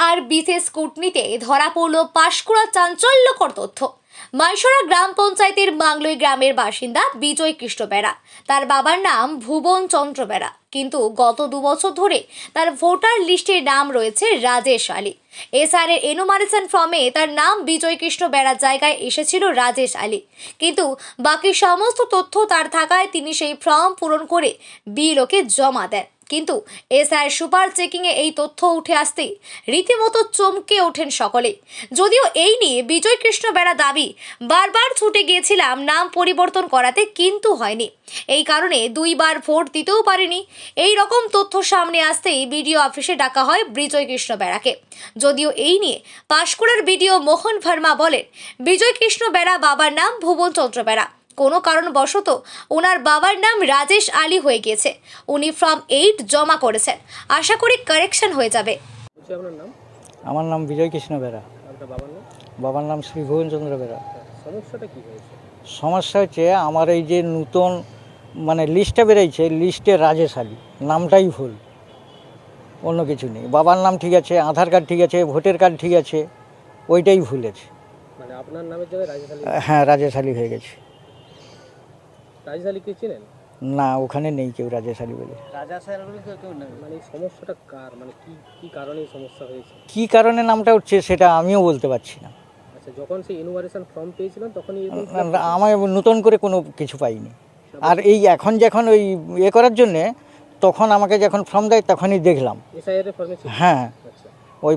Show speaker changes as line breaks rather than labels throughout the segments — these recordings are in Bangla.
আর বিশেষ কূটনীতিতে ধরা পড়ল পাঁশকুড়া চাঞ্চল্যকর তথ্য। মাইশরা গ্রাম পঞ্চায়েতের মাংলই গ্রামের বাসিন্দা বিজয় কৃষ্ণ বেরা। তার বাবার নাম ভুবন চন্দ্র বেরা, কিন্তু গত 2 বছর ধরে তার ভোটার লিস্টে নাম রয়েছে রাজেশ আলী। এসআর এর এনুমারেশন ফর্মে তার নাম বিজয় কৃষ্ণ বেরার জায়গায় এসেছিল রাজেশ আলী, কিন্তু বাকি সমস্ত তথ্য তার থাকায় তিনি সেই ফর্ম পূরণ করে বিএলওকে জমা দেন। কিন্তু এসআর সুপার চেকিংয়ে এই তথ্য উঠে আসতেই রীতিমতো চমকে ওঠেন সকলে। যদিও এই নিয়ে বিজয় কৃষ্ণ বেরা দাবি, বারবার ছুটে গিয়েছিলাম নাম পরিবর্তন করাতে, কিন্তু হয়নি, এই কারণে 2 বার ভোট দিতেও পারিনি। এই রকম তথ্য সামনে আসতেই বিডিও অফিসে ডাকা হয় বিজয় কৃষ্ণ বেরাকে। যদিও এই নিয়ে পাঁশকুড়ার বিডিও মোহন ভার্মা বলেন, বিজয় কৃষ্ণ বেরা বাবার নাম ভুবন চন্দ্র বেরা, কোনো কারণবশত ওনার বাবার নাম রাজেশ আলী হয়ে গিয়েছে। উনি ফর্ম 8 জমা করেছেন, আশা করি কারেকশন হয়ে যাবে।
আমার নাম বিজয় কৃষ্ণ বেরা। বাবার নাম শ্রী ভুবন চন্দ্র বেরা।
সমস্যাটা কি হয়েছে?
সমস্যা হচ্ছে আমার এই যে নতুন লিস্টটা বেরোচ্ছে, লিস্টে রাজেশ আলী নামটাই ভুল, অন্য কিছু নেই। বাবার নাম ঠিক আছে, আধার কার্ড ঠিক আছে, ভোটার কার্ড ঠিক আছে, ওইটাই ভুল আছে।
মানে আপনার নামের জায়গায় রাজেশ আলী?
হ্যাঁ, রাজেশ আলী হয়ে গেছে।
রাজেশ আলীকে চেনেন?
না, ওখানে নেই কেউ রাজেশ আলী বলে।
রাজেশ আলী বলে কেউ নেই। মানে এই সমস্যাটা কার, মানে কি কারণে এই সমস্যা হয়েছে?
কী কারণে নামটা উঠছে সেটা আমিও বলতে পারছি না।
আচ্ছা, যখন সেই ইনুমারেশন ফর্ম পেয়েছিলেন তখনই
আমার নতুন করে কোনো কিছু পাইনি। আর এই এখন যখন ওই করার জন্যে, তখন আমাকে যখন ফর্ম দেয় তখনই দেখলাম।
এসআইআর ফর্মে ছিল?
হ্যাঁ,
আচ্ছা,
ওই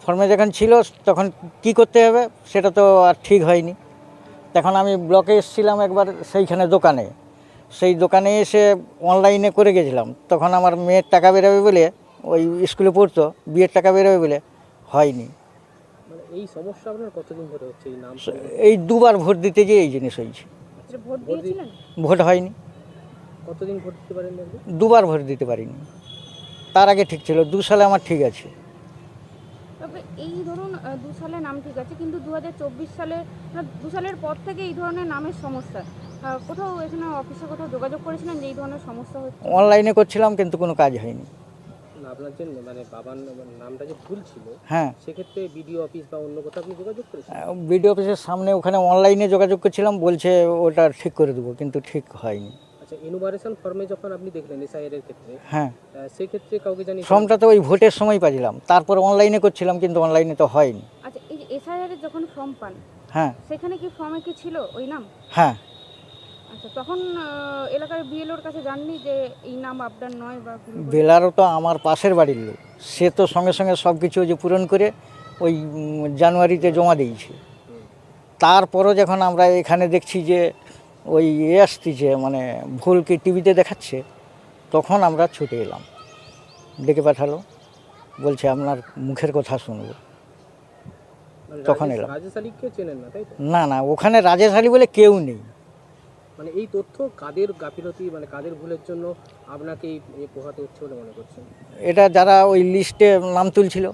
ফর্মে যখন ছিল তখন কি করতে হবে সেটা তো আর ঠিক হয়নি। তখন আমি ব্লকে এসেছিলাম একবার, সেইখানে দোকানে, সেই দোকানে এসে অনলাইনে করে গেছিলাম। তখন আমার মেয়ের টাকা বেরোবে বলে, ওই স্কুলে পড়তো, বিয়ের টাকা বেরোবে বলে হয়নি।
মানে এই সমস্যা আপনার কতদিন ধরে হচ্ছে? এই নাম
এই 2 বার ভোট দিতে গিয়ে এই জিনিস হয়েছে।
আচ্ছা, ভোট দিয়েছিলেন?
ভোট হয়নি।
কতদিন ভোট দিতে পারেন?
2 বার ভোট দিতে পারিনি। তার আগে ঠিক ছিল, 2 সালে আমার ঠিক আছে।
তবে এই ধরুন 2 সালে নাম ঠিক আছে, কিন্তু 2024 সালে 2 সালের পর থেকে এই ধরনের নামের সমস্যা, কোথাও এখানে অফিসে কোথাও যোগাযোগ করেছিলেন যে এই ধরনের সমস্যা হচ্ছে?
অনলাইনে করছিলাম কিন্তু কোনো কাজ হয়নি।
না, আপনার যে বাবার নামটা যে ভুল ছিল,
হ্যাঁ,
সেক্ষেত্রে বিডিও অফিস বা অন্য কোথাও আপনি যোগাযোগ করেছেন?
বিডিও অফিসের সামনে ওখানে অনলাইনে যোগাযোগ করছিলাম, বলছে ওটা ঠিক করে দেবো, কিন্তু ঠিক হয়নি।
আচ্ছা, ইনুমারেশন ফর্মে যখন আপনি দেখলেন এসআইআর এর ক্ষেত্রে,
হ্যাঁ,
সেক্ষেত্রে কাউকে জানি
ফর্মটা তো ওই ভোটের সময় পাচ্ছিলাম, তারপর অনলাইনে করছিলাম, কিন্তু অনলাইনে তো হয়নি।
আচ্ছা, এই যে এসআইআর এর যখন ফর্ম পান,
হ্যাঁ
সেখানে কি ফর্মে কি ছিল ওই নাম?
হ্যাঁ,
আচ্ছা, তখন এলাকার বিএলওর কাছে জাননি যে এই নাম আপনার নয় বা
বেলারও তো আমার পাশের বাড়ির লোক, সে তো সঙ্গে সঙ্গে সব কিছু যে পূরণ করে ওই জানুয়ারিতে জমা দিয়েছে। তারপরও যখন আমরা এখানে দেখছি যে ওই আসতেছে, ভুল কি টিভিতে দেখাচ্ছে, তখন আমরা ছুটে এলাম। ডেকে পাঠালো, বলছে আপনার মুখের কথা শুনবো। তখন এলাম।
রাজেশ আলীকে চেনেন না, তাই তো?
না না, ওখানে রাজেশ আলী বলে কেউ নেই।
মানে এই তথ্য কাদের গাফিলতি, কাদের ভুলের জন্য আপনাকে এই পোহাতে হচ্ছে বলে মনে করছেন?
এটা যারা ওই লিস্টে নাম তুলছিল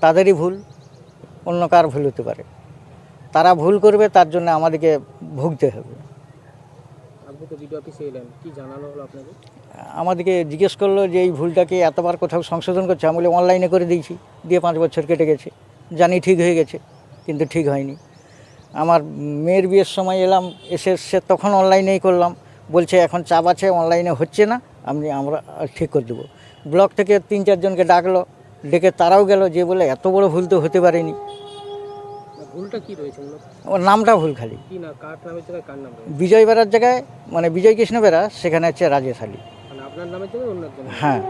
তাদেরই ভুল, অন্য কার ভুল হতে পারে। তারা ভুল করবে, তার জন্য আমাদেরকে ভুগতে হবে।
আপনি তো বিডিও অফিসে এলেন, কি জানানো হলো আপনাকে?
আমাদেরকে জিজ্ঞেস করলো যে এই ভুলটাকে এতবার কোথাও সংশোধন করছে। আমি বলে অনলাইনে করে দিয়েছি, দিয়ে 5 বছর কেটে গেছে, জানি ঠিক হয়ে গেছে, কিন্তু ঠিক হয়নি। আমার মেয়ের বিয়ের সময় এলাম, এসে তখন অনলাইনেই করলাম, বলছে এখন চাপ আছে, অনলাইনে হচ্ছে না, আমরা ঠিক করে দেবো। ব্লক থেকে 3-4 জনকে ডাকলো, ডেকে তারাও গেল, যে বলে এত বড় ভুল তো হতে পারেনি।
ভুলটা কি রয়েছে?
ওর নামটা ভুল খালি।
কি না, কার নামের জায়গায় কার নাম রয়েছে?
বিজয় বেরার জায়গায় বিজয় কৃষ্ণ বেরা, সেখানে হচ্ছে রাজেশ আলী।
আপনার নামের জায়গায় অন্য একজন?
হ্যাঁ।